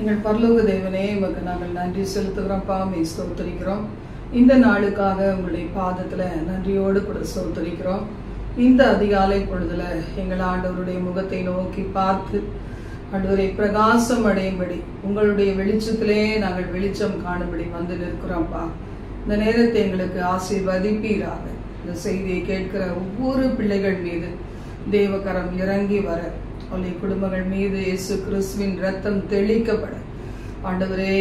எங்கள் பரலோக தேவனே, உமக்கு நாங்கள் நன்றி செலுத்துகிறோம். பாமை ஸ்தோத்தரிக்கிறோம். இந்த நாளுக்காக உங்களுடைய பாதத்துல நன்றியோடு கூட ஸ்தோத்தரிக்கிறோம். இந்த அதிகாலை பொழுதுல எங்கள் ஆண்டவருடைய முகத்தை நோக்கி பார்த்து ஆண்டவரை பிரகாசம் அடையும்படி உங்களுடைய வெளிச்சத்திலே நாங்கள் வெளிச்சம் காணும்படி வந்து நிற்கிறோம்ப்பா. இந்த நேரத்தை எங்களுக்கு ஆசீர்வதிப்பீராக. இந்த செய்தியை கேட்கிற ஒவ்வொரு பிள்ளைகள் மீது தேவகரம் இறங்கி வர, அவருடைய குடும்பங்கள் மீது இயேசு கிறிஸ்துவின் ரத்தம் தெளிக்கப்பட, ஆண்டவரே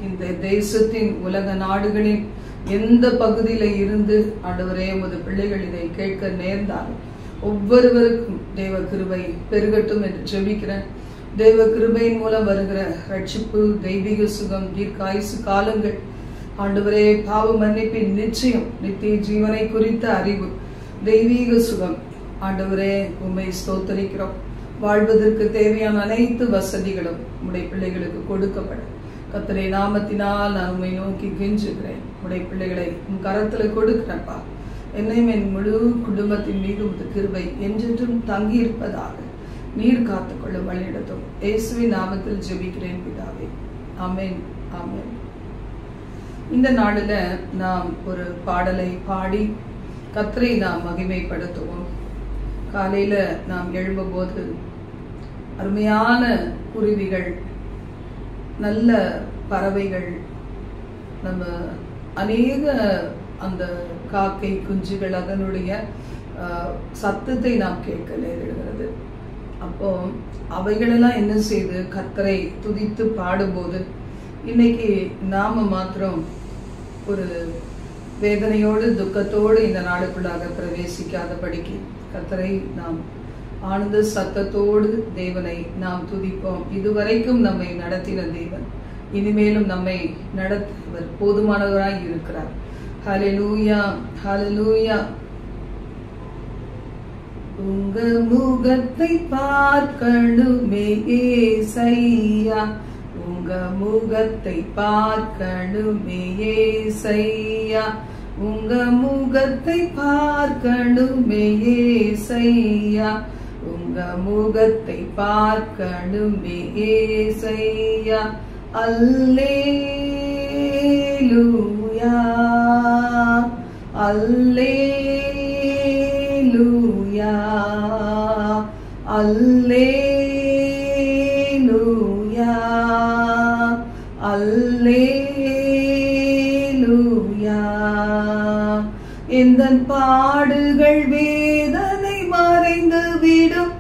இந்த தேசத்தின் உலக நாடுகளின் எந்த பகுதியில இருந்து ஆண்டவரே உமது பிள்ளைகள் இதை கேட்க நேர்ந்தாலும் ஒவ்வொருவருக்கும் தேவ கிருபை பெருகட்டும் என்று ஜெபிக்கிறேன். தேவ கிருபையின் மூலம் வருகிற ரட்சிப்பு, தெய்வீக சுகம், தீர்க்காயுசு காலங்கள், ஆண்டவரே பாவ மன்னிப்பின் நிச்சயம், நித்திய ஜீவனை குறித்த அறிவு, தெய்வீக சுகம், ஆண்டவரே உம்மை ஸ்தோத்தரிக்கிறோம். வாழ்வதற்கு தேவையான அனைத்து வசதிகளும் உம்முடைய பிள்ளைகளுக்கு கொடுக்கப்பட கர்த்தரே நாமத்தினால் நான் உம்மை நோக்கி கெஞ்சுகிறேன். உம்முடைய பிள்ளைகளை உம் கரத்துல கொடுக்கிறப்பா. என்னையும் என் முழு குடும்பத்தின் மீது உமது கிருபை என்றென்றும் தங்கி இருப்பதாக நீர் காத்துக்கொள்ள வழிநடத்தும். இயேசுவின் நாமத்தில் ஜெபிக்கிறேன் பிதாவே, ஆமென், ஆமென். இந்த நாளில நாம் ஒரு பாடலை பாடி கர்த்தரை நாம் மகிமைப்படுத்துவோம். காலையில நாம் எழும்பும் போது அருமையான குருவிகள், நல்ல பறவைகள், நம்ம அநேக அந்த காக்கை குஞ்சுகள் அதனுடைய சத்தத்தை நாம் கேட்க நேரிடுகிறது. அப்போ அவைகளெல்லாம் என்ன செய்து கர்த்தரை துதித்து பாடும்போது, இன்னைக்கு நாம மாத்திரம் ஒரு வேதனையோடு துக்கத்தோடு இந்த நாளுக்குள்ளாக பிரவேசிக்காதபடிக்கு கர்த்தரை நாம் ஆனந்த சத்தத்தோடு தேவனை நாம் துதிப்போம். இதுவரைக்கும் நம்மை நடத்தின தேவன் இனிமேலும் நம்மை நடத்துவர் போதுமானவராய் இருக்கிறார். ஹல்லேலூயா, ஹல்லேலூயா. உங்க முகத்தை பார்க்கணுமே ஏசையா, உங்க முகத்தை பார்க்கணுமே ஏசையா, உங்க முகத்தை பார்க்கணுமே ஏசையா, உங்க முகத்தை பார்க்கணுமே ஏசையா. அல்லேலூயா, அல்லேலூயா, அல்லேலூயா, அல்லேலூயா. எந்தன் பாடுகள் வேதனை மறைந்து விடும்,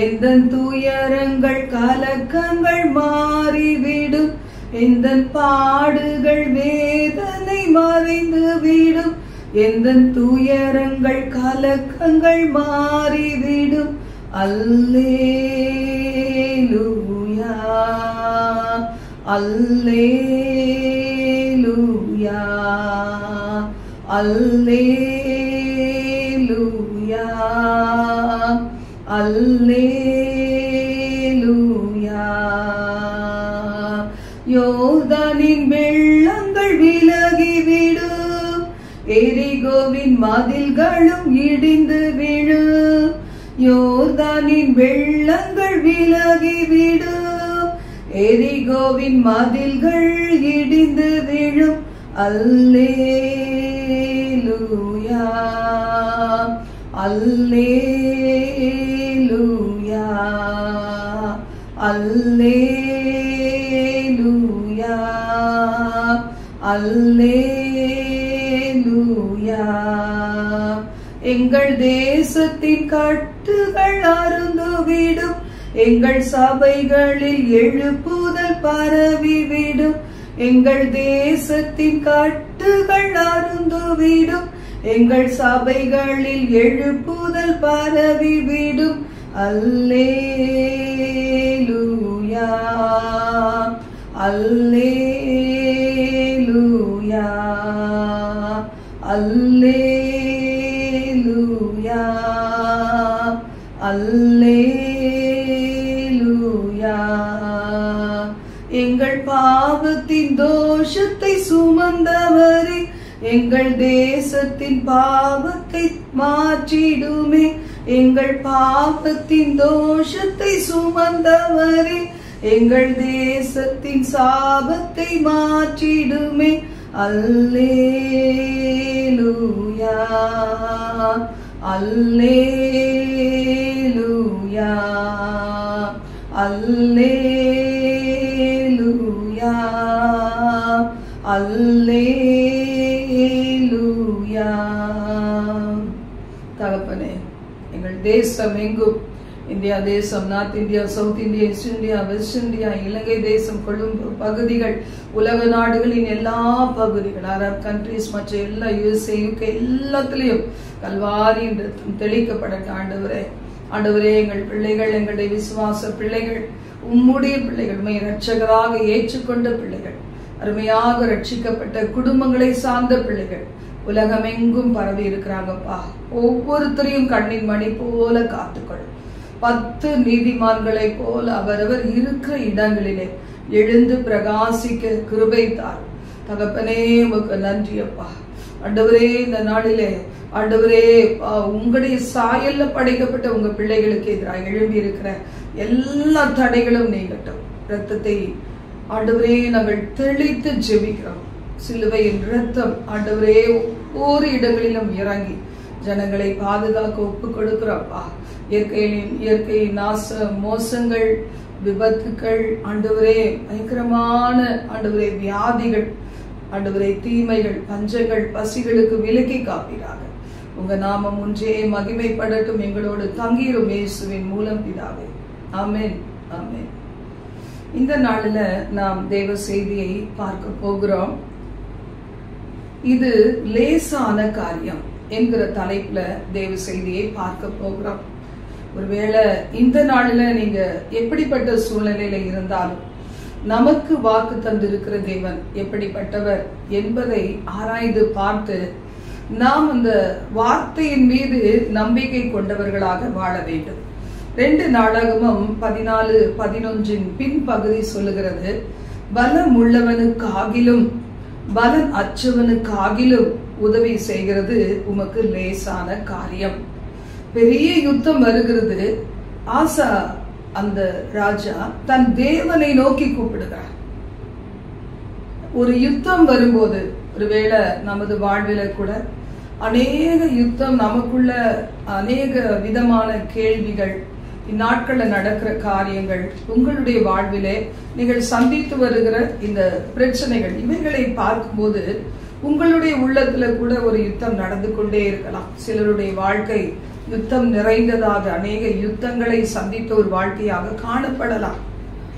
எந்தன் துயரங்கள் கலக்கங்கள் மாறிவிடும், எந்தன் பாடுகள் வேதனை மறைந்து விடும், எந்தன் துயரங்கள் கலக்கங்கள் மாறிவிடும். அல்லேலூயா, அல்லேலூயா, அல்லேலூயா, அல்லேலூயா. யோர்தானின் வெள்ளங்கள் விலகிவிடும், எரிகோவின் மதில்களும் இடிந்து விழும். யோர்தானின் வெள்ளங்கள் விலகிவிடும், எரிகோவின் மதில்கள் இடிந்து விழும். அல்லேலூயா, அல்லேலூயா, அல்லேலூயா, அல்லேலூயா. எங்கள் தேசத்தின் கட்டுகள் அறுந்துவிடும், எங்கள் சபைகளில் எழுப்புதல் பரவிவிடும், எங்கள் தேசத்தின் கட்டுகள் அறுந்துவிடும், எங்கள் சபைகளில் எழுப்புதல் பரவிவிடும். அல்லேலூயா, அல்லேலூயா, அல்லேலூயா, அல்லேலூயா. எங்கள் பாவத்தின் தோஷத்தை சுமந்தவரே, எங்கள் தேசத்தின் பாவத்தை மாற்றிடுமே, எங்கள் பாவத்தின் தோஷத்தை சுமந்தவரே, எங்கள் தேசத்தின் சாபத்தை மாற்றிடுமே. அல்லேலூயா அல்லேலூயா அல்லேலூயா அல்லேலூயா. தகப்பனே, எங்கள் தேசம் எங்கும், இந்தியா தேசம், north India, south India, east India, west India, Ilankai தேசம், கொழும்பு பகுதிகள், உலக நாடுகளின் எல்லா பகுதிகள், அரப் கண்ட்ரிஸ், மற்ற எல்லா USA, UK எல்லாத்திலையும் கல்வாரியின் ரத்தம் தெளிக்கப்படட்டும். ஆண்டவரே, ஆண்டவரே, எங்கள் பிள்ளைகள், எங்களுடைய விசுவாச பிள்ளைகள், உம்முடைய பிள்ளைகள், உம்மை இரட்சகராக ஏற்றுக்கொண்ட பிள்ளைகள், அருமையாக ரட்சிக்கப்பட்ட குடும்பங்களை சார்ந்த பிள்ளைகள் உலகமெங்கும் பரவி இருக்கிறாங்கப்பா. ஒவ்வொருத்தரையும் கண்ணின் மணி போல காத்துக்கொள். 10 நீதிமான்களை போல அவரவர் இருக்கிற இடங்களிலே எழுந்து பிரகாசிக்க கிருபை தார். தகப்பனே, உமக்கு நன்றி அப்பா. ஆண்டவரே, இந்த நாளிலே ஆண்டவரே, உங்களுடைய சாயல்ல படைக்கப்பட்ட உங்க பிள்ளைகளுக்கு எதிராக எழும்பி இருக்கிற எல்லா தடைகளும் நீங்கட்டும். ரத்தத்தை ஆண்டவரே நாங்கள் தெளித்து ஜெபிக்கிறோம். சிலுவையின் ரத்தம் ஆண்டவரே ஒவ்வொரு இடங்களிலும் இறங்கி ஜனங்களை பாதுகாக்க ஒப்பு கொடுக்கிறோம்ப்பா. இயற்கை நாச மோசங்கள், விபத்துக்கள், ஆண்டவரே பயங்கரமான ஆண்டவரே வியாதிகள், ஆண்டவரே தீமைகள், பஞ்சங்கள், பசிகளுக்கு விலக்கி காப்பீராக. உங்க நாமம் ஒன்றே மகிமைப்படட்டும். எங்களோடு தங்கிரும் இயேசுவின் மூலம் பிதாவே. ஆமென், ஆமென். இந்த நாளில் நாம் தேவ செய்தியை பார்க்க போகிறோம். இது லேசான காரியம் என்கிற தலைப்புல தேவ செய்தியை பார்க்க போகிறோம். ஒருவேளை இந்த நாளில் நீங்க எப்படிப்பட்ட சூழ்நிலையில இருந்தாலும் நமக்கு வாக்கு தந்திருக்கிற தேவன் எப்படிப்பட்டவர் என்பதை ஆராய்ந்து பார்த்து நாம் அந்த வார்த்தையின் மீது நம்பிக்கை கொண்டவர்களாக வாழ வேண்டும். 2 நாளாகமம் 14:11 பின்பகுதி சொல்லுகிறது, பலம் உள்ளவனுக்காகிலும் பலன் அற்றவனுக்காகிலும் உதவி செய்கிறது உமக்கு லேசான காரியம். பெரிய யுத்தம் வருகிறது. ஆசா அந்த ராஜா தன் தேவனை நோக்கி கூப்பிடுகிறார். ஒரு யுத்தம் வரும்போது, ஒருவேளை நமது வாழ்வில கூட அநேக யுத்தம், நமக்குள்ள அநேக விதமான கேள்விகள், இந்நாட்களில் நடக்கிற காரியங்கள், உங்களுடைய வாழ்விலே நீங்கள் சந்தித்து வருகிற இந்த பிரச்சனைகள், இவைகளை பார்க்கும்போது உங்களுடைய உள்ளத்துல கூட ஒரு யுத்தம் நடந்து கொண்டே இருக்கலாம். சிலருடைய வாழ்க்கை யுத்தம் நிறைந்ததாக, அநேக யுத்தங்களை சந்தித்த ஒரு வாழ்க்கையாக காணப்படலாம்.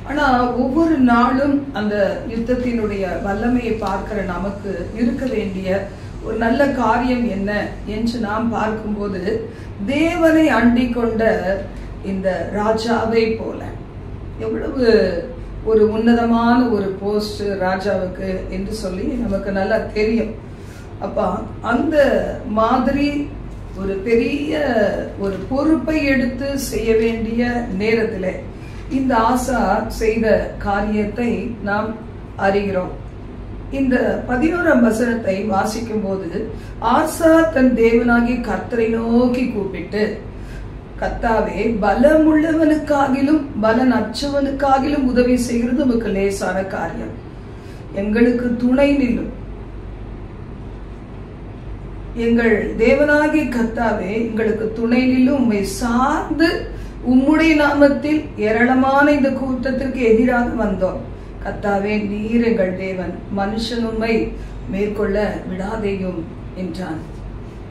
ஆனா ஒவ்வொரு நாளும் அந்த யுத்தத்தினுடைய வல்லமையை பார்க்கிற நமக்கு இருக்க வேண்டிய ஒரு நல்ல காரியம் என்ன என்று நாம் பார்க்கும்போது, தேவனை அண்டிக் கொண்ட இந்த ராஜாவை போல, எவ்வளவு ஒரு உன்னதமான ஒரு போஸ்ட் ராஜாவுக்கு என்று சொல்லி நமக்கு நல்லா தெரியும். அப்ப அந்த மாதிரி ஒரு பெரிய ஒரு பொறுப்பை எடுத்து செய்ய வேண்டிய நேரத்தில் இந்த ஆசா செய்த காரியத்தை நாம் அறிகிறோம். இந்த 11ஆம் வசனத்தை வாசிக்கும் போது, ஆசா தன் தேவனாகி கர்த்தரை நோக்கி கூப்பிட்டு, கர்த்தாவே, பலமுள்ளவனுக்காகிலும் பலன் அற்றவனுக்காகிலும் உதவி செய்கிறது உமக்கு லேசான காரியம். எங்களுக்கு துணை நில்லும். எங்கள் தேவனாகிய கர்த்தாவே, எங்களுக்கு துணை நில்லும். உம்மை சார்ந்து உம்முடைய நாமத்தில் ஏராளமான இந்த கூட்டத்திற்கு எதிராக வந்தோம். கர்த்தாவே, நீர் எங்கள் தேவன், மனுஷன் உம்மை மேற்கொள்ள விடாதேயும் என்றான்.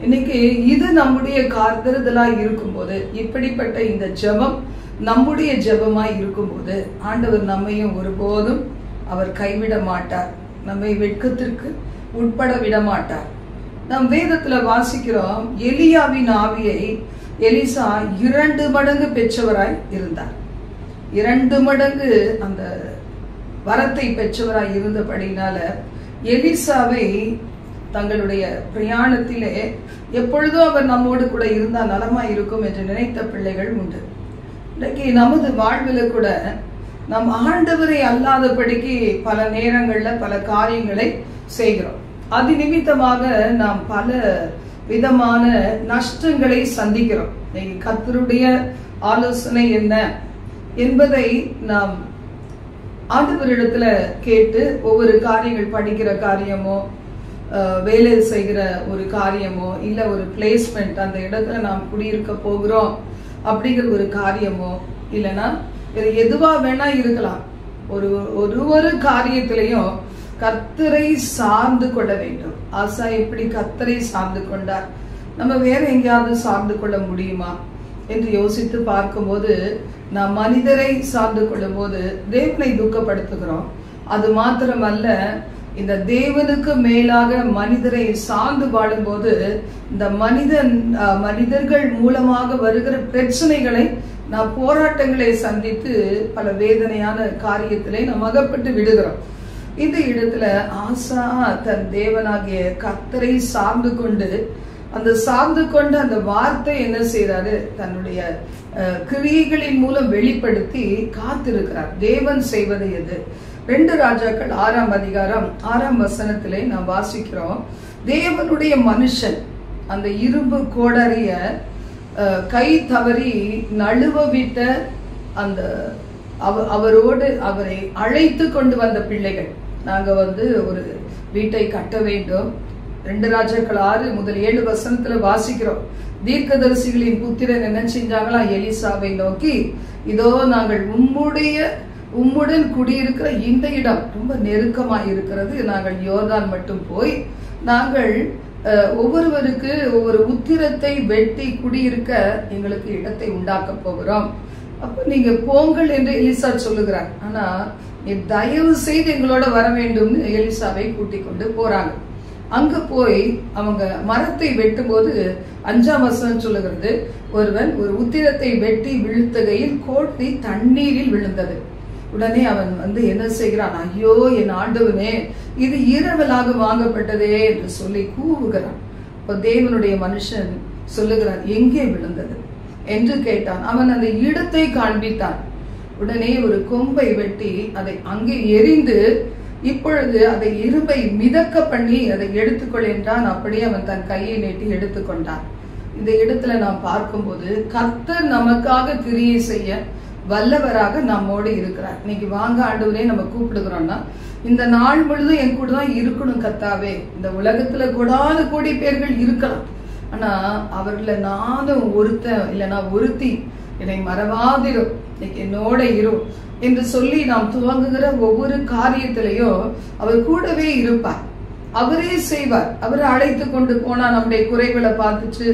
இன்னைக்கு இது நம்முடைய காத்திருதலாய் இருக்கும்போது, இப்படிப்பட்ட இந்த ஜெபம் நம்முடைய ஜெபமாய் இருக்கும்போது, ஆண்டவர் நம்மையும் ஒருபோதும் அவர் கைவிட மாட்டார். நம்மை வெட்கத்திற்கு உட்பட விட மாட்டார். நாம் வேதத்துல வாசிக்கிறோம், எலியாவின் ஆவியை எலிசா 2 மடங்கு பெற்றவராய் இருந்தார். 2 மடங்கு அந்த வரத்தை பெற்றவராய் இருந்தபடினால எலிசாவை தங்களுடைய பிரயாணத்திலே எப்பொழுதும் அவர் நம்மோடு கூட இருந்தால் நலமா இருக்கும் என்று நினைத்த பிள்ளைகள் உண்டு. இன்னைக்கு நமது வாழ்வில் கூட நாம் ஆண்டவரை அல்லாதபடிக்கு பல நேரங்கள்ல பல காரியங்களை செய்கிறோம். அது நிமித்தமாக நாம் பல விதமான நஷ்டங்களை சந்திக்கிறோம். கர்த்தருடைய ஆலோசனை என்ன என்பதை நாம் ஆண்டவரிடத்துல கேட்டு ஒவ்வொரு காரியங்கள், படிக்கிற காரியமோ, வேலை செய்கிற ஒரு காரியமோ, இல்ல ஒரு பிளேஸ்மெண்ட், அந்த இடத்துல நாம் குடியிருக்க போகிறோம் அப்படிங்கிற ஒரு காரியமோ, இல்லைன்னா வேற எதுவா வேணா இருக்கலாம். ஒரு காரியத்திலையும் கர்த்தரை சார்ந்து கொள்ள வேண்டும். ஆசா எப்படி கர்த்தரை சார்ந்து கொண்டார்? நம்ம வேற எங்கேயாவது சார்ந்து கொள்ள முடியுமா என்று யோசித்து பார்க்கும்போது, நாம் மனிதரை சார்ந்து கொள்ளும் போது தேவனை துக்கப்படுத்துகிறோம். அது மாத்திரமல்ல, இந்த தேவனுக்கு மேலாக மனிதரை சார்ந்து வாழும்போது இந்த மனிதர்கள் மூலமாக வருகிற பிரச்சனைகளை, நாம் போராட்டங்களை சந்தித்து பல வேதனையான காரியத்திலே நாம் அகப்பட்டு விடுகிறோம். இந்த இடத்துல ஆசா தன் தேவனாகிய கர்த்தரை சார்ந்து கொண்டு, அந்த சார்ந்து கொண்ட அந்த வார்த்தை என்ன செய்யறாரு? தன்னுடைய கிரியைகளின் மூலம் வெளிப்படுத்தி காத்திருக்கிறார். தேவன் செய்வது எது? 2 ராஜாக்கள் 6ஆம் அதிகாரம் 6ஆம் வசனத்திலே நாம் வாசிக்கிறோம். தேவனுடைய மனுஷன் அந்த இரும்பு கோடரிய கை தவறி நழுவ விட்ட அந்த அவரோடு அவரை அழைத்து கொண்டு வந்த பிள்ளைகள், நாங்க ஒரு வீட்டை கட்ட வேண்டும். 2 ராஜாக்கள் 6 முதல் 7 வசனத்துல வாசிக்கிறோம். தீர்க்கதரிசிகளின் புத்திரன் என்ன செஞ்சாங்களா? எலிசாவை நோக்கி, இதோ நாங்கள் உம்முடன் குடியிருக்கிற இந்த இடம் ரொம்ப நெருக்கமாய் இருக்கிறது. நாங்கள் யோர்தான் மட்டும் போய் நாங்கள் ஒவ்வொருவருக்கு ஒவ்வொரு உத்திரத்தை வெட்டி குடியிருக்க எங்களுக்கு இடத்தை உண்டாக்க போகிறோம். அப்ப நீங்க போங்கள் என்று எலிசா சொல்லுகிறார். ஆனா நீ தயவு செய்து எங்களோட வர வேண்டும். எலிசாவை கூட்டிக் கொண்டு போறாங்க. அங்க போய் அவங்க மரத்தை வெட்டும் போது 5ஆம் வசனம் சொல்லுகிறது, ஒருவன் ஒரு உத்திரத்தை வெட்டி வீழ்த்துகையில் கோட்டி தண்ணீரில் விழுந்தது. உடனே அவன் என்ன செய்கிறான்? ஐயோ என் ஆண்டவனே, இது இரவலாக வாங்கப்பட்டதே என்று சொல்லி கூவுகிறான். இப்போ தேவனுடைய மனுஷன் சொல்லுகிறான், எங்கே விழுந்தது என்று கேட்டான். அவன் அந்த இடத்தை காண்பித்தான். உடனே ஒரு கொம்பை வெட்டி அதை அங்கே எரிந்து, இப்பொழுது அதை இரும்பை மிதக்க பண்ணி அதை எடுத்துக்கொள் என்றான். அப்படியே அவன் தன் கையை நீட்டி எடுத்துக்கொண்டான். இந்த இடத்துல நாம் பார்க்கும்போது கர்த்தர் நமக்காக கிரியை செய்ய வல்லவராக நம்மோடு இருக்கிறார். இன்னைக்கு வாங்க ஆண்டவரே நம்ம கூப்பிடுகிறோம்னா, இந்த நாள் முழுதும் என் கூட தான் இருக்கணும் கர்த்தாவே. இந்த உலகத்துல கூடாத கோடி பேர்கள் இருக்கலாம், ஆனா அவர்களை நானும் ஒருத்தன் இல்லைன்னா ஒருத்தி, என்னை மறவாதிரும், இன்னைக்கு என்னோட இரு என்று சொல்லி நாம் துவங்குகிற ஒவ்வொரு காரியத்திலையும் அவர் கூடவே இருப்பார். அவரே செய்வார். அவரை அழைத்து கொண்டு போனா நம்முடைய குறைகளை பார்த்துட்டு,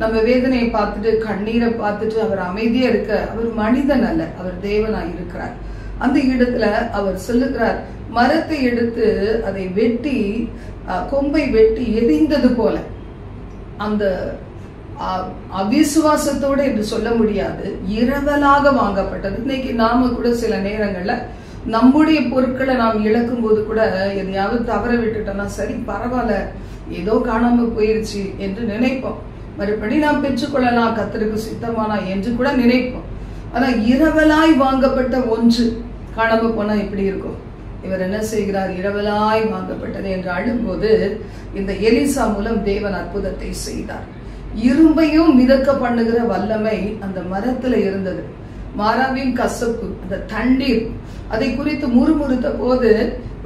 நம்ம வேதனையை பார்த்துட்டு, கண்ணீரை பார்த்துட்டு அவர் அமைதியா இருக்க, அவர் மனிதன் அல்ல, அவர் தேவனாய் இருக்கிறார். அந்த இடத்துல அவர் சொல்லுகிறார், மரத்தை எடுத்து அதை வெட்டி, கொம்பை வெட்டி எரிந்தது போல, அந்த அவிசுவாசத்தோடு என்று சொல்ல முடியாது, இரவலாக வாங்கப்பட்டது. இன்னைக்கு நாம கூட சில நேரங்கள்ல நம்முடைய பொருட்களை நாம் இழக்கும் போது கூட எதையாவது தவற விட்டுட்டோம்னா, சரி பரவாயில்ல, ஏதோ காணாம போயிருச்சு என்று நினைப்போம். மறுபடி நாம் பெற்றுக்கொள்ளலாம், கர்த்தருக்கு சித்தமானா என்று கூட நினைப்போம். ஆனா இரவலாய் வாங்கப்பட்ட ஒன்று காணாம போனா எப்படி இருக்கும்? இவர் என்ன செய்கிறார்? இரவலாய் வாங்கப்பட்டது என்று அழும்போது இந்த எலிசா மூலம் தேவன் அற்புதத்தை செய்தார். இரும்பையும் மிதக்க பண்ணுகிற வல்லமை அந்த மரத்துல இருந்தது. மாறாவின் கசப்பு, அந்த தண்ணீர், அதை குறித்து முறுமுறுத்த போது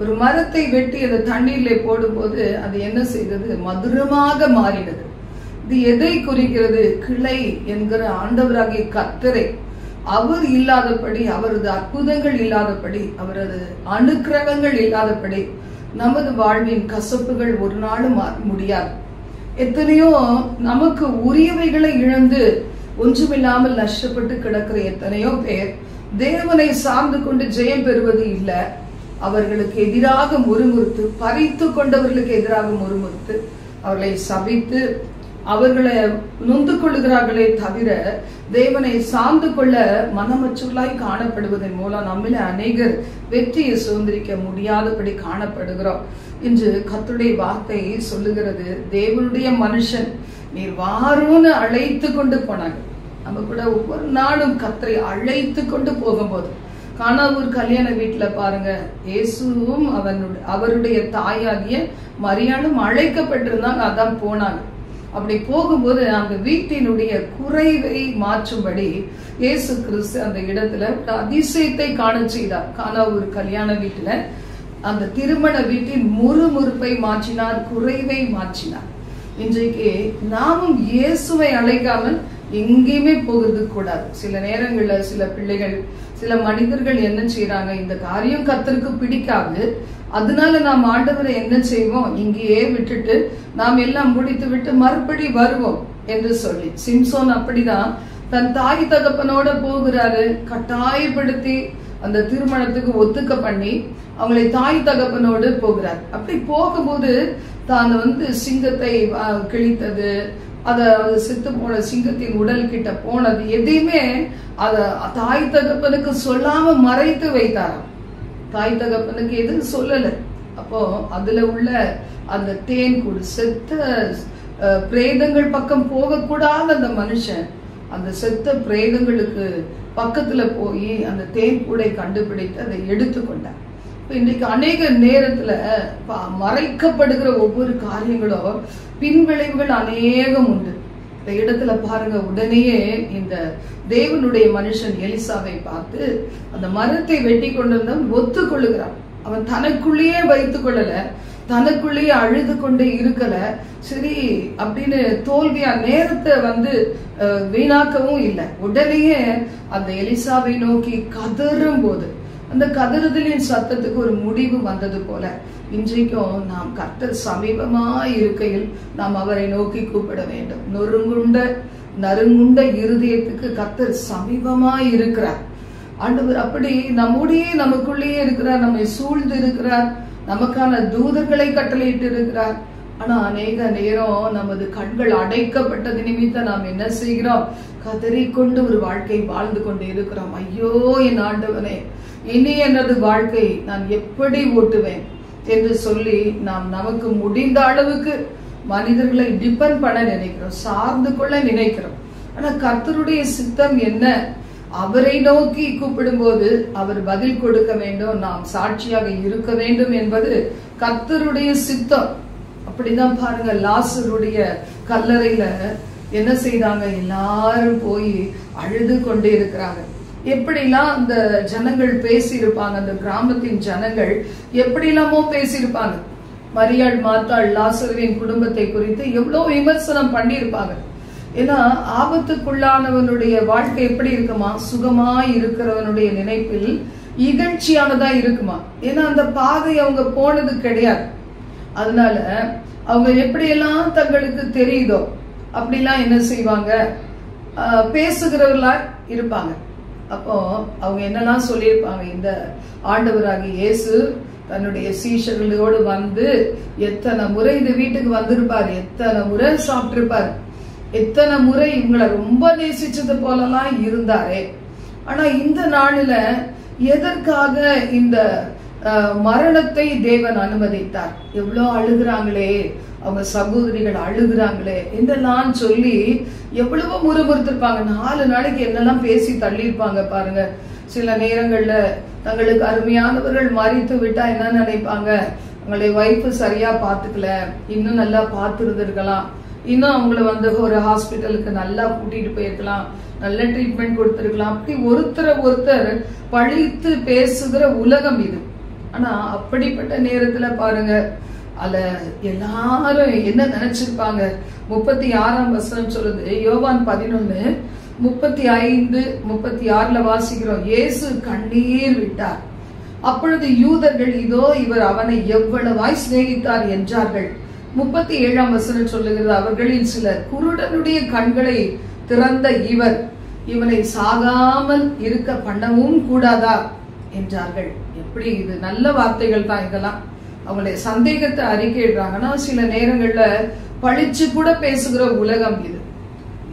ஒரு மரத்தை வெட்டி அந்த தண்ணீர்ல போடும் போது அது என்ன செய்தது? மதுரமாக மாறினது. இது எதை குறிக்கிறது? கிளை என்கிற ஆண்டவராகிய கர்த்தரை, அவர் இல்லாதபடி, அவரது அற்புதங்கள் இல்லாதபடி, அவரது அனுக்கிரகங்கள் இல்லாதபடி நமது வாழ்வின் கசப்புகள் ஒரு நாளும் மாற முடியாது. எத்தனையோ நமக்கு உரியவைகளை இழந்து ஒன்றுமில்லாமல் நஷ்டப்பட்டு கிடக்கிற எத்தனையோ பேர் தேவனை சார்ந்து கொண்டு ஜெயம் பெறுவது இல்லை. அவர்களுக்கு எதிராக முறுமுறுத்து, பறித்து கொண்டவர்களுக்கு எதிராக முறுமுறுத்து, அவர்களை சபித்து அவர்களை நொந்து கொள்ளுகிறார்களே தவிர தேவனை சார்ந்து கொள்ள மனமற்றவர்களாய் காணப்படுவதன் மூலம் நம்மள அநேகர் வெற்றியை சுதந்திரிக்க முடியாதபடி காணப்படுகிறோம். இன்று கர்த்தருடைய வார்த்தை சொல்லுகிறது, தேவனுடைய மனுஷன் நீர் வாருன்னு அழைத்து கொண்டு போனாங்க. நம்ம கூட ஒவ்வொரு நாளும் கர்த்தரை அழைத்து கொண்டு போகும்போது, கானாவூர் கல்யாண வீட்டுல பாருங்க, இயேசுவும் அவருடைய தாயாகிய மரியாளும் அழைக்கப்பட்டிருந்தாங்க, அதான் போனாங்க. அப்படி போகும்போது அந்த வீட்டினுடைய குறைவை மாற்றும்படி இயேசு கிறிஸ்து அந்த இடத்துல அதிசயத்தை காண செய்தார். கானா ஒரு கல்யாண வீட்டுல அந்த திருமண வீட்டின் முறுமுறுப்பை மாற்றினார், குறைவை மாற்றினார். இன்றைக்கு நாமும் இயேசுவை அழைக்காமல் எங்கேயுமே போகிறது கூடாது. சில நேரங்கள்ல சில பிள்ளைகள், சில மனிதர்கள் என்ன செய்யறாங்க, இந்த காரியம் கர்த்தருக்கு பிடிக்காது, அதனால நாம் ஆண்டவரை என்ன செய்வோம், இங்கேயே விட்டுட்டு நாம் எல்லாம் முடித்து விட்டு மறுபடி வருவோம் என்று சொல்லி. சிம்சோன் அப்படிதான் தன் தாய் தகப்பனோட போகிறாரு, கட்டாயப்படுத்தி அந்த திருமணத்துக்கு ஒத்துக்க பண்ணி அவங்களை தாய் தகப்பனோடு போகிறார். அப்படி போகும்போது தான் சிங்கத்தை கிழித்தது, அத செத்து போன சிங்கத்தின் உடல் கிட்ட போனது எதையுமே அத தாய் தகப்பனுக்கு சொல்லாம மறைத்து வைத்தாராம். தாய் தகப்பனுக்கு எதுவும் சொல்லல. அப்போ அதுல உள்ள அந்த தேன் கூடு, செத்த பிரேதங்கள் பக்கம் போகக்கூடாத அந்த மனுஷன் அந்த செத்த பிரேதங்களுக்கு பக்கத்துல போய் அந்த தேன் கூடை கண்டுபிடித்து அதை எடுத்துக்கொண்டார். இன்னைக்கு அநேக நேரத்துல மறைக்கப்படுகிற ஒவ்வொரு காரியங்களும் பின்விளைவுகள் அநேகம் உண்டு. இந்த இடத்துல பாருங்க, உடனேயே இந்த தேவனுடைய மனுஷன் எலிசாவை பார்த்து அந்த மரத்தை வெட்டி கொண்டிருந்தவன் ஒத்துக்கொள்ளுகிறான். அவன் தனக்குள்ளேயே வைத்துக் கொள்ளல, தனக்குள்ளேயே அழுது கொண்டே இருக்கல. சரி அப்படின்னு தோல்வியா நேரத்தை வீணாக்கவும் இல்லை. உடனேயே அந்த எலிசாவை நோக்கி கதறும் போது அந்த கதறுதலின் சத்தத்துக்கு ஒரு முடிவு வந்தது போல இன்றைக்கும் நாம் கர்த்தர் சமீபமாய் இருக்கையில் நாம் அவரை நோக்கி கூப்பிட வேண்டும். நறுங்குண்ட இருதயத்துக்கு கர்த்தர் சமீபமாய் இருக்கிறார். ஆண்டவர் அப்படி நம்முடைய நமக்குள்ளேயே இருக்கிறார், நம்மை சூழ்ந்து இருக்கிறார், நமக்கான தூதர்களை கட்டளையிட்டு இருக்கிறார். ஆனா அநேக நேரம் நமது கண்கள் அடைக்கப்பட்டது நிமித்தம் நாம் என்ன செய்கிறோம், கதறிக்கொண்டு ஒரு வாழ்க்கை வாழ்ந்து கொண்டு இருக்கிறோம். ஐயோ என் ஆண்டவனே, இனி எனது வாழ்க்கை நான் எப்படி ஓட்டுவேன் என்று சொல்லி நாம் நமக்கு முடிந்த அளவுக்கு மனிதர்களை டிபெண்ட் பண்ண நினைக்கிறோம், சார்ந்து கொள்ள நினைக்கிறோம். ஆனா கர்த்தருடைய சித்தம் என்ன, அவரை நோக்கி கூப்பிடும் போது அவர் பதில் கொடுக்க வேண்டும், நாம் சாட்சியாக இருக்க வேண்டும் என்பது கர்த்தருடைய சித்தம். அப்படிதான் பாருங்க, லாசருடைய கல்லறையில என்ன செய்தாங்க, எல்லாரும் போய் அழுது கொண்டே இருக்கிறாங்க. எப்படிலாம் அந்த ஜனங்கள் பேசியிருப்பாங்க, அந்த கிராமத்தின் ஜனங்கள் எப்படிலாமோ பேசியிருப்பாங்க. மரியாள் மாத்தாள் லாசருவின் குடும்பத்தை குறித்து எவ்வளவு விமர்சனம் பண்ணியிருப்பாங்க. ஏன்னா ஆபத்துக்குள்ளானவனுடைய வாழ்க்கை எப்படி இருக்குமா, சுகமாய் இருக்கிறவனுடைய நினைப்பில் இகழ்ச்சியானதா இருக்குமா. ஏன்னா அந்த பாதை அவங்க போனது கிடையாது. அதனால அவங்க எப்படியெல்லாம் தங்களுக்கு தெரியுதோ அப்படிலாம் என்ன செய்வாங்க, பேசுகிறவர்களா இருப்பாங்க. அப்போ அவங்க என்னெல்லாம் சொல்லியிருப்பாங்க, இந்த ஆண்டவராகிய இயேசு தன்னுடைய சீஷர்களோடு எத்தனை முறை இந்த வீட்டுக்கு வந்திருப்பாரு, எத்தனை முறை சாப்பிட்டிருப்பாரு, எத்தனை முறை இவங்களை ரொம்ப நேசிச்சது போலலாம் இருந்தாரே. ஆனா இந்த நாளில எதற்காக இந்த மரணத்தை தேவன் அனுமதித்தார், எவ்வளவு அழுகிறாங்களே, அவங்க சகோதரிகள் அழுகிறாங்களே என்றெல்லாம் சொல்லி எவ்வளவோ முறுமுறுத்திருப்பாங்க. 4 நாளைக்கு என்னெல்லாம் பேசி தள்ளியிருப்பாங்க பாருங்க. சில நேரங்கள்ல தங்களுக்கு அருமையானவர்கள் மறித்து விட்டா என்ன நினைப்பாங்க, அவங்களுடைய வைஃப் சரியா பாத்துக்கல, இன்னும் நல்லா பார்த்துருந்துருக்கலாம், இன்னும் அவங்கள ஒரு ஹாஸ்பிட்டலுக்கு நல்லா கூட்டிட்டு போயிருக்கலாம், நல்ல ட்ரீட்மெண்ட் கொடுத்திருக்கலாம். அப்படி ஒருத்தர் பழித்து பேசுகிற உலகம் இது. ஆனா அப்படிப்பட்ட நேரத்துல பாருங்க, அத எல்லாரும் என்ன நினைச்சிருப்பாங்க. 36ஆம் வசனம் சொல்லுது, யோவான் 11:35-36 வாசிக்கிறோம். இயேசு கண்ணீர் விட்டார். அப்பொழுது யூதர்கள், இதோ இவர் அவனை எவ்வளவாய் சிநேகித்தார் என்றார்கள். 37ஆம் வசனம் சொல்லுகிறது, அவர்களில் சிலர், குருடனுடைய கண்களை திறந்த இவனை சாகாமல் இருக்க பண்ணவும் கூடாதா என்றார்கள். எப்படி இது நல்ல வார்த்தைகள் தான் இதெல்லாம். அவங்களுடைய சந்தேகத்தை அறிக்கையிடுறாங்கன்னா சில நேரங்கள்ல பழிச்சு கூட பேசுகிற உலகம் இது.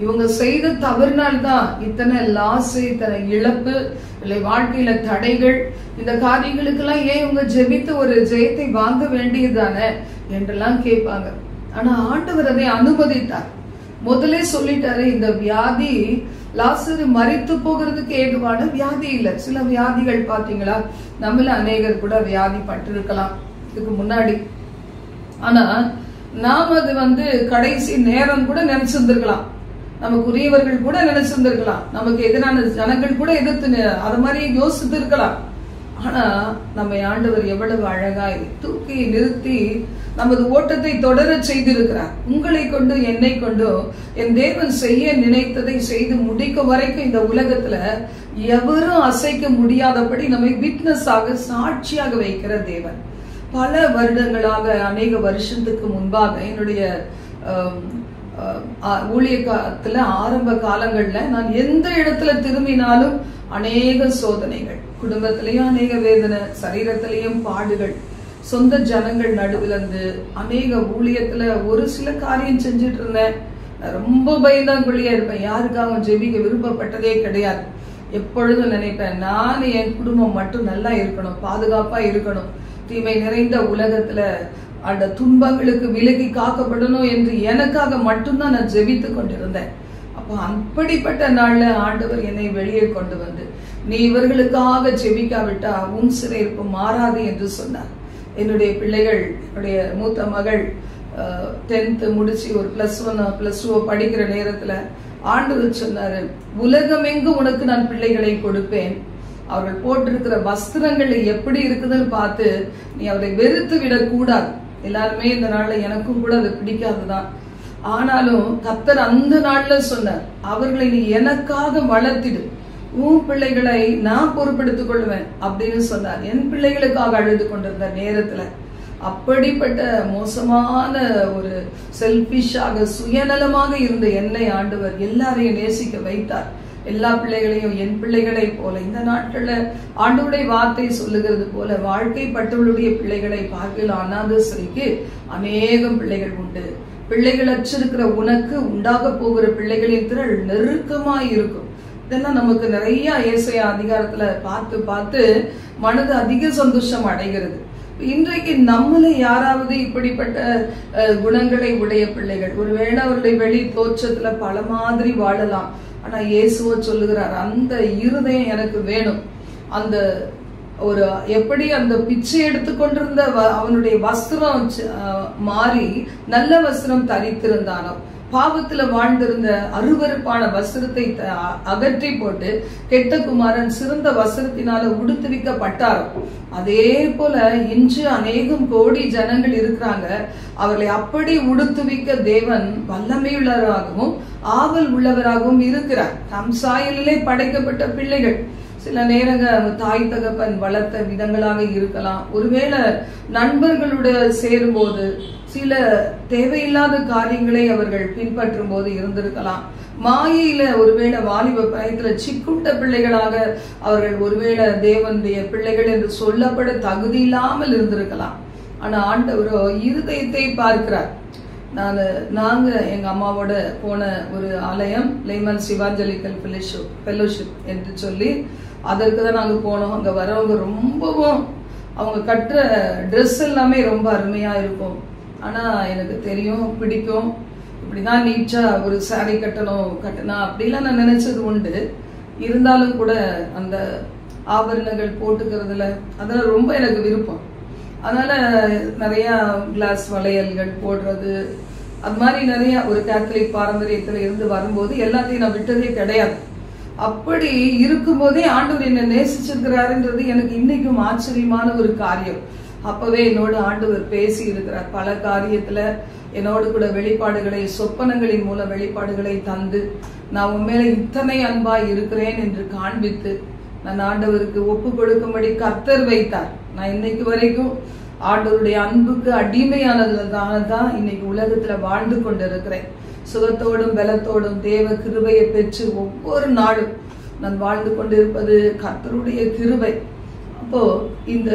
இவங்க செய்த தவறினால்தான் இத்தனை லாஸ், இத்தனை இழப்பு, இல்லை வாழ்க்கையில தடைகள், இந்த காரியங்களுக்கெல்லாம் ஏன் இவங்க ஜெபித்து ஒரு ஜெயத்தை வாங்க வேண்டியதுதானே என்றெல்லாம் கேட்பாங்க. ஆனா ஆண்டவர் அதை அனுமதித்தார். முதலே சொல்லிட்டாரு, இந்த வியாதி லாசரு மரித்து போகிறதுக்கு ஏதுவான வியாதி இல்ல. சில வியாதிகள் பாத்தீங்களா, நம்மள அநேகர் கூட வியாதி பட்டிருக்கலாம் இதுக்கு முன்னாடி. ஆனா நாம் அது கடைசி நேரம் கூட நினைச்சிருந்திருக்கலாம், நமக்கு உரியவர்கள் கூட நினைச்சிருந்திருக்கலாம், நமக்கு எதிரான ஜனங்கள் கூட எதிர்த்து அது மாதிரி யோசித்து இருக்கலாம். ஆனா நம்மை ஆண்டவர் எவ்வளவு அழகாய் தூக்கி நிறுத்தி நமது ஓட்டத்தை தொடர செய்திருக்கிறார். உங்களை கொண்டு என்னை கொண்டு என் தேவன் செய்ய நினைத்ததை செய்து முடிக்க வரைக்கும் இந்த உலகத்துல எவரும் அசைக்க முடியாதபடி நம்மை விட்னஸ் ஆக சாட்சியாக வைக்கிற தேவன். பல வருடங்களாக, அநேக வருஷத்துக்கு முன்பாக என்னுடைய ஊழிய காலத்துல ஆரம்ப காலங்கள்ல நான் எந்த இடத்துல திரும்பினாலும் அநேக சோதனைகள், குடும்பத்திலையும் அநேக வேதனை, சரீரத்திலையும் பாடுகள், சொந்த ஜனங்கள் நடுவில் இருந்து அநேக ஊழியத்துல ஒரு சில காரியம் செஞ்சுட்டு இருந்தேன். ரொம்ப பயந்தாங்குழியா இருப்பேன், யாருக்காக ஜெபிக்க விருப்பப்பட்டதே கிடையாது. எப்பொழுதும் நினைப்பேன், நான் என் குடும்பம் மட்டும் நல்லா இருக்கணும், பாதுகாப்பா இருக்கணும், தீமை நிறைந்த உலகத்துல அந்த துன்பங்களுக்கு விலகி காக்கப்படணும் என்று எனக்காக மட்டும்தான் நான் ஜெபித்து கொண்டிருந்தேன். அப்போ அப்படிப்பட்ட நாள்ல ஆண்டவர் என்னை வெளியே கொண்டு வந்து, நீ இவர்களுக்காக ஜெபிக்காவிட்டா உன் சிறையிருப்பு மாறாது என்று சொன்னார். என்னுடைய பிள்ளைகள், என்னுடைய மூத்த மகள் 10th முடிச்சு ஒரு +1 +2 படிக்கிற நேரத்துல ஆண்டவர் சொன்னாரு, உலகமெங்கு உனக்கு நான் பிள்ளைகளை கொடுப்பேன், அவர்கள் போட்டிருக்கிற வஸ்திரங்கள் எப்படி இருக்குதுன்னு பார்த்து நீ அவரை வெறுத்து விடக்கூடாது. எல்லாருமே இந்த நாள்ல எனக்கும் கூட அது பிடிக்காதுதான், ஆனாலும் கர்த்தர் அந்த நாள்ல சொன்னார், அவர்களை நீ எனக்காக வளர்த்திடு, உன் பிள்ளைகளை நான் பொறுப்பெடுத்துக் கொள்வேன் அப்படின்னு சொன்னார். என் பிள்ளைகளுக்காக அழுது கொண்டிருந்த நேரத்துல அப்படிப்பட்ட மோசமான ஒரு செல்பிஷாக சுயநலமாக இருந்த என்னை ஆண்டவர் எல்லாரையும் நேசிக்க வைத்தார். எல்லா பிள்ளைகளையும் என் பிள்ளைகளை போல. இந்த நாட்கள்ல ஆண்டவருடைய வார்த்தை சொல்லுகிறது போல, வாழ்க்கை பட்டவளுடைய பிள்ளைகளை பார்க்கல அநாதஸ்ரீக்கு அநேகம் பிள்ளைகள் உண்டு. பிள்ளைகள் அச்சிருக்கிற உனக்கு உண்டாக போகிற பிள்ளைகளின் திரள் நெருக்கமாய் இருக்கும். இதெல்லாம் நமக்கு நிறைய ஏசாயா அதிகாரத்துல பார்த்து பார்த்து மனது அதிக சந்தோஷம் அடைகிறது. இன்றைக்கு நம்மள யாராவது இப்படிப்பட்ட குணங்களை உடைய பிள்ளைகள், ஒருவேளை அவருடைய வெளி தோற்றத்துல பல மாதிரி வாழலாம், ஆனா இயேசுவ சொல்லுகிறார், அந்த இருதயம் எனக்கு வேணும். அந்த ஒரு எப்படி அந்த பிச்சை எடுத்துக்கொண்டிருந்த அவனுடைய வஸ்திரம் மாறி நல்ல வஸ்திரம் தரித்திருந்தானோ, பாவத்துல வாழ்ந்திருந்த அருவருப்பான வஸ்திரத்தை அகற்றி போட்டு கெட்ட குமாரன் சிறந்த வஸ்திரத்தினால உடுத்துவிக்கப்பட்டாரோ, அதே போல இன்று அநேகம் கோடி ஜனங்கள் இருக்கிறாங்க. அவர்களை அப்படி உடுத்துவிக்க தேவன் வல்லமையுள்ளவராகவும் ஆவல் உள்ளவராகவும் இருக்கிறார். தம் சாயலிலே படைக்கப்பட்ட பிள்ளைகள் சில நேரங்கள் தாய் தகப்பன் வளர்த்த விதங்களாக இருக்கலாம். ஒருவேளை நண்பர்களோட சேரும் போது சில தேவையில்லாத காரியங்களை அவர்கள் பின்பற்றும் போது இருந்திருக்கலாம். மாயையில ஒருவேளை வாலிப பிராயத்துல சிக்குண்ட பிள்ளைகளாக அவர்கள் ஒருவேளை தேவனுடைய பிள்ளைகள் என்று சொல்லப்பட தகுதி இல்லாமல் இருந்திருக்கலாம். ஆனா ஆண்டவரோ இருதயத்தை பார்க்கிறார். நாங்க எங்க அம்மாவோட போன ஒரு ஆலயம் லேமன்ஸ் இவாஞ்சலிக்கல் ஃபெல்லோஷிப் என்று சொல்லி அதற்கு தான் நாங்க போனோம். அங்க வரவங்க ரொம்பவும் அவங்க கட்டுற ட்ரெஸ் எல்லாமே ரொம்ப அருமையா இருக்கும். ஆனா எனக்கு தெரியும், பிடிக்கும், இப்படிதான் நீட்டா ஒரு சாரி கட்டினா அப்படிலாம் நான் நினைச்சது உண்டு. இருந்தாலும் கூட அந்த ஆபரணங்கள் போட்டுக்கிறதுல அதெல்லாம் ரொம்ப எனக்கு விருப்பம். அதனால நிறைய கிளாஸ் வளையல்கள் போடுறது, அது மாதிரி நிறைய ஒரு கேத்தலிக் பாரம்பரியத்துல இருந்து வரும்போது எல்லாத்தையும் நான் விட்டதே கிடையாது. அப்படி இருக்கும்போதே ஆண்டவர் என்னை நேசிச்சிருக்கிறாருன்றது எனக்கு இன்னைக்கும் ஆச்சரியமான ஒரு காரியம். அப்பவே என்னோடு ஆண்டவர் பேசி இருக்கிறார். பல காரியத்துல என்னோடு கூட வெளிப்பாடுகளை, சொப்பனங்களின் மூலம் வெளிப்பாடுகளை தந்து நான் உண்மையில இத்தனை அன்பாய் இருக்கிறேன் என்று காண்பித்து நான் ஆண்டவருக்கு ஒப்பு கொடுக்கும்படி கர்த்தர் வைத்தார். நான் இன்னைக்கு வரைக்கும் ஆண்டவருடைய அன்புக்கு அடிமையானதுதான் இன்னைக்கு உலகத்துல வாழ்ந்து கொண்டிருக்கிறேன். சுகத்தோடும் பலத்தோடும் தேவ கிருபையை பெற்று ஒவ்வொரு நாளும் நான் வாழ்ந்து கொண்டிருப்பது கர்த்தருடைய கிருபை. அப்போ இந்த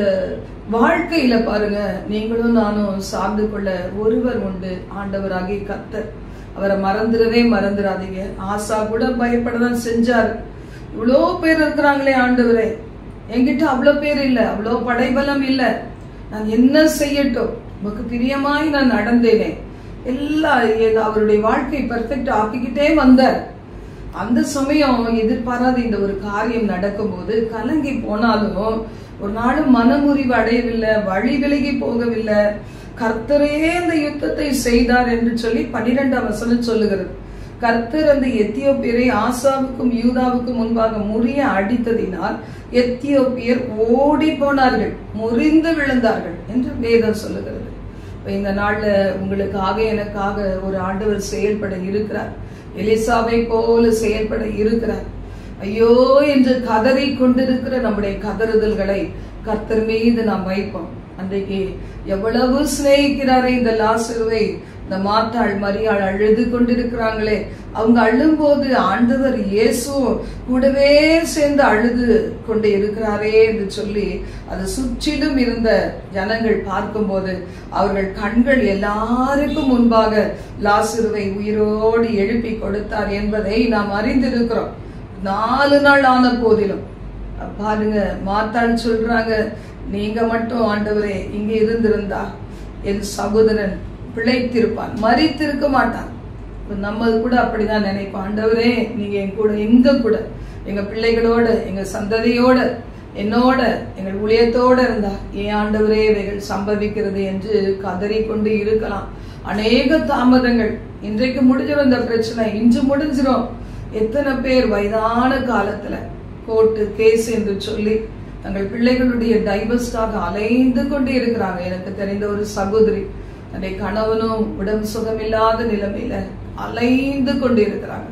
வாழ்க்கையில பாருங்க, நீங்களும் நானும் சார்ந்து கொள்ள ஒருவர் உண்டு, ஆண்டவராகிய கர்த்தர். அவரை மறந்துடாதீங்க. ஆசா கூட பயப்படதான் செஞ்சாரு. இவ்வளோ பேர் இருக்கிறாங்களே ஆண்டவரே, என்கிட்ட அவ்வளோ பேர் இல்ல, அவ்வளோ படைபலம் இல்ல, நான் என்ன செய்யட்டும், உமக்கு பிரியமாய் நான் நடந்தேனே, அவருடைய வாழ்க்கை பெர்ஃபெக்ட் ஆக்கிக்கிட்டே வந்தார். அந்த சமயம் எதிர்பாராத இந்த ஒரு காரியம் நடக்கும் போது கலங்கி போனாலும் ஒரு நாளும் மனமுறிவு அடையவில்லை, வழி விலகி போகவில்லை. கர்த்தரே அந்த யுத்தத்தை செய்தார் என்று சொல்லி 12ஆம் வசனம் சொல்லுகிறது. கர்த்தர் அந்த எத்தியோப்பியரை ஆசாவுக்கும் யூதாவுக்கும் முன்பாக முறிய அடித்ததினால் எத்தியோப்பியர் ஓடி போனார்கள், முறிந்து விழுந்தார்கள் என்று வேதம் சொல்லுகிறது. இந்த நாள்ல உங்களுக்காக எனக்காக ஒரு ஆண்டவர் செயல்பட இருக்கிறார். எலிசாவை போல செயல்பட இருக்கிறார். ஐயோ என்று கதறி கொண்டிருக்கிற நம்முடைய கதறுதல்களை கர்த்தர் மீது நாம் வைப்போம். அன்றைக்கு எவ்வளவு சிநேகிக்கிறாரே இந்த லாசருவை. இந்த மாத்தாள் மரியாள் அழுது கொண்டிருக்கிறாங்களே, அவங்க அழும்போது ஆண்டவர் இயேசு கூடவே சேர்ந்து அழுது கொண்டு இருக்கிறாரே என்று சொல்லி அது சுற்றிலும் இருந்த ஜனங்கள் பார்க்கும்போது அவர்கள் கண்கள் எல்லாருக்கும் முன்பாக லாசருவை உயிரோடு எழுப்பி கொடுத்தார் என்பதை நாம் அறிந்திருக்கிறோம். 4 நாள் ஆன போதிலும் பாருங்க, மாத்தாள் சொல்றாங்க, நீங்க மட்டும் ஆண்டவரே இங்க இருந்திருந்தா என் சகோதரன் பிழைத்திருப்பான், மரித்திருக்க மாட்டான். நம்ம கூட அப்படிதான் நினைப்போம். ஆண்டவரே நீங்க என் கூட, எங்க கூட, எங்க பிள்ளைகளோட, எங்க சந்ததியோட, என்னோட, எங்கள் ஊழியத்தோட இருந்தா ஏன் ஆண்டவரே இவைகள் சம்பவிக்கிறது என்று கதறிக்கொண்டு இருக்கலாம். அநேக தாமதங்கள். இன்றைக்கு முடிஞ்சிடும் இந்த பிரச்சனை, இன்று முடிஞ்சிடும். எத்தனை பேர் வயதான காலத்துல கோர்ட்டு கேஸ் என்று சொல்லி தங்கள் பிள்ளைகளுடைய டைவர்ஸ்க்காக அலைந்து கொண்டே இருக்கிறாங்க. எனக்கு தெரிந்த ஒரு சகோதரி, தன்னுடைய கணவனும் உடம்பு சுகமில்லாத நிலைமையில அலைந்து கொண்டு இருக்கிறாங்க.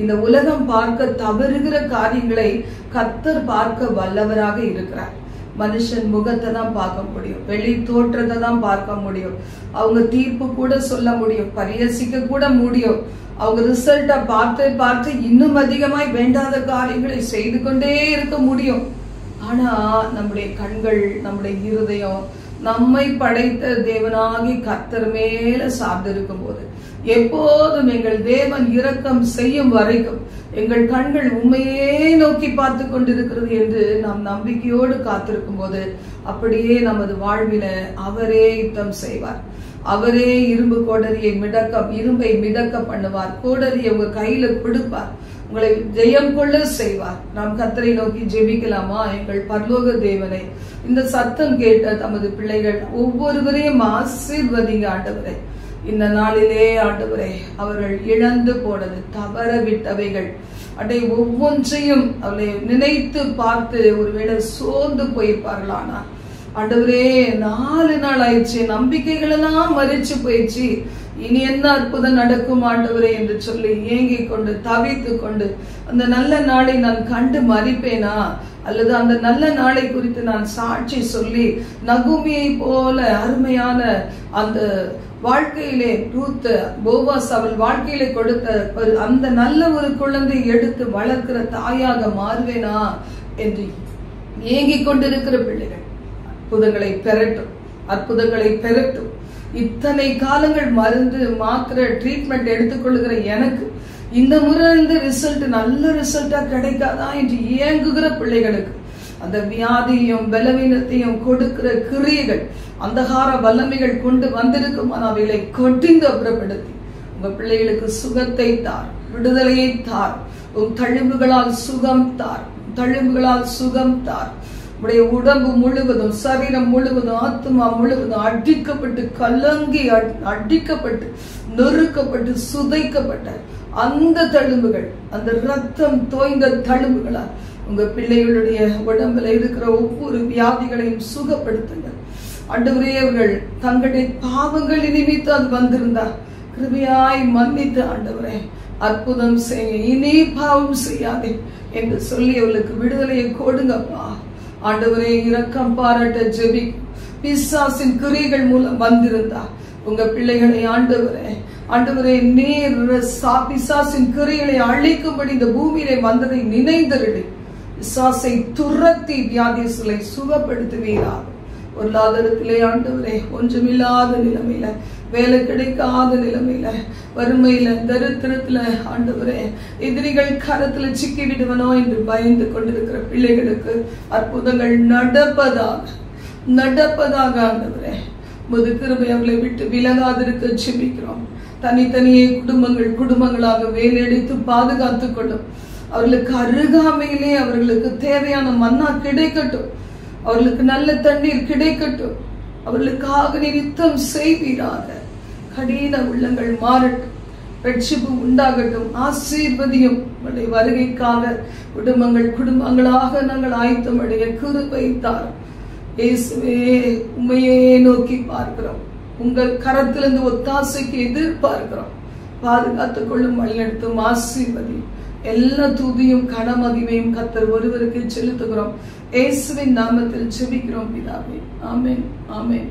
இந்த உலகம் பார்க்க தவறுகிற காரியங்களை கர்த்தர் பார்க்க வல்லவராக இருக்கிறார். மனுஷன் முகத்தை தான் பார்க்க முடியும், வெளி தோற்றத்தை தான் பார்க்க முடியும், அவங்க தீர்ப்பு கூட சொல்ல முடியும், பரிஹசிக்க கூட முடியும். அவங்க ரிசல்ட்டை பார்த்து பார்த்து இன்னும் அதிகமாய் வேண்டாத காரியங்களை செய்து கொண்டே இருக்க முடியும். ஆனா நம்முடைய கண்கள், நம்முடைய இருதயம் நம்மை படைத்த தேவனாகி கர்த்தர் மேல சார்ந்திருக்கும் போது, எப்போதும் எங்கள் தேவன் இரக்கம் செய்யும் வரைக்கும் எங்கள் கண்கள் உண்மையே நோக்கி பார்த்து கொண்டிருக்கிறது என்று நாம் நம்பிக்கையோடு காத்திருக்கும் போது அப்படியே நமது வாழ்வில அவரே யுத்தம் செய்வார். அவரே இரும்பு கோடரியை இரும்பை மிதக்க பண்ணுவார். கோடரியை உங்க கையில கொடுப்பார், உங்களை ஜெயம் கொள்ள செய்வார். நாம் கர்த்தரை நோக்கி ஜெபிக்கலாமா? எங்கள் பரலோக தேவனை, இந்த சத்தம் கேட்ட தமது பிள்ளைகள் ஒவ்வொருவரையும் ஆசீர்வதிங்க ஆண்டவரே. இந்த நாளிலே ஆண்டவரே, அவர்கள் இழந்து போனது, தவற விட்டவைகள், அடை ஒவ்வொன்றையும் அவளை நினைத்து பார்த்து ஒருவேளை சோர்ந்து போயிருப்பார்களானா ஆண்டவரே, 4 நாள் ஆயிடுச்சு, நம்பிக்கைகள் எல்லாம் மறிச்சு போயிடுச்சு, இனி என்ன அற்புதம் நடக்கும் ஆண்டவரே என்று சொல்லி ஏங்கிக் கொண்டு தவித்து கொண்டு அந்த நல்ல நாளை நான் கண்டு மறிப்பேனா, அல்லது அந்த நல்ல நாளை குறித்து நான் சாட்சி சொல்லி நகூமியை போல அருமையான அந்த வாழ்க்கையிலே ரூத் போவாஸ் அவள் வாழ்க்கையிலே கொடுத்த அந்த நல்ல ஒரு குழந்தை எடுத்து வளர்க்கிற தாயாக மாறுவேனா என்று ஏங்கிக் கொண்டிருக்கிற பிள்ளைகள் அற்புதங்களை பெறட்டும், அற்புதங்களை பெறட்டும். இத்தனை காலங்கள் மருந்து மாத்திரை ட்ரீட்மெண்ட் எடுத்துக்கொள்ளுகிற எனக்கு இந்த முறை இந்த ரிசல்ட் நல்ல ரிசல்ட்டா கிடைக்காதா என்று ஏங்குகிற பிள்ளைகளுக்கு அந்த வியாதியையும் பலவீனத்தையும் கொடுக்கிற கிரியைகள், அந்தகார வல்லமைகள் கொண்டு வந்திருக்கும் அவைகளை கொட்டிந்து அப்புறப்படுத்தி உங்க பிள்ளைகளுக்கு சுகத்தை தார், விடுதலையை தார், உன் தழும்புகளால் சுகம் தார், தழும்புகளால் சுகம் தார். உடைய உடம்பு முழுவதும், சரீரம் முழுவதும், ஆத்மா முழுவதும் அடிக்கப்பட்டு கலங்கி அடிக்கப்பட்டு நொறுக்கப்பட்டு சுதைக்கப்பட்ட அந்த தழும்புகள், அந்த ரத்தம் தோய்ந்த தழும்புகளா உங்க பிள்ளைகளுடைய உடம்புல இருக்கிற ஒவ்வொரு வியாதிகளையும் சுகப்படுத்துங்க ஆண்டவரே. அவர்கள் தங்களுடைய பாவங்கள் நிமித்து அது வந்திருந்தா கிருபையாய் மன்னித்து ஆண்டவரே அற்புதம் செய்ய, இனி பாவம் செய்யாதே என்று சொல்லி அவர்களுக்கு விடுதலையை கொடுங்கப்பா ஆண்டவரே. இரக்கம் பாராட்ட ஜெபி. பிசாசின் கிரியைகள் மூலம் வந்திருந்தா உங்க பிள்ளைகளை ஆண்டவரே, ஆண்டவரே நீர் பிசாசின் கிரியைகளை அழிக்கும்படி இந்த பூமியிலே வந்ததை நினைந்தருளி பிசாசை துரத்தி வியாதிகளை சுகப்படுத்துவீரா. பொருளாதாரத்திலே ஆண்டவரே ஒன்றுமில்லாத நிலைமையில, வேலை கிடைக்காத நிலைமையில, வறுமையில, தரித்திரத்துல ஆண்டவரே எதிரிகள் கரத்துல சிக்கி விடுவனோ என்று பயந்து கொண்டிருக்கிற பிள்ளைகளுக்கு அற்புதங்கள் நடப்பதாக நடப்பதாக ஆண்டவரே முது கிருபை அவர்களை விட்டு விலகாதிருக்க ஜெபிக்கிறோம். தனித்தனியே குடும்பங்களாக வேலையடித்து பாதுகாத்துக் கொள்ளும். அவர்களுக்கு அருகாமையிலே அவர்களுக்கு தேவையான மன்னா கிடைக்கட்டும், அவர்களுக்கு நல்ல தண்ணீர் கிடைக்கட்டும், அவர்களுக்காக நிறுத்தம் செய்வீராக. கடின உள்ளங்கள் மாறட்டும், ரட்சிப்பு உண்டாகட்டும். ஆசீர்வதியும். உங்களுடைய வருகைக்காக குடும்பங்களாக நாங்கள் ஆயத்தமடைய கிருபை தாரும். இயேசுவே, உம்மையே நோக்கி பார்க்கிறோம். உங்கள் கரத்திலிருந்து ஒத்தாசைக்கு எதிர்பார்க்கிறோம். பாதுகாத்துக் கொள்ளும், வழிநடத்தும், ஆசீர்வதியும். எல்லா துதியும் கனமகிமையும் கர்த்தர் ஒருவருக்கு செலுத்துகிறோம். இயேசுவின் நாமத்தில் ஜெபிக்கிறோம் பிதாவே. ஆமென், ஆமென்.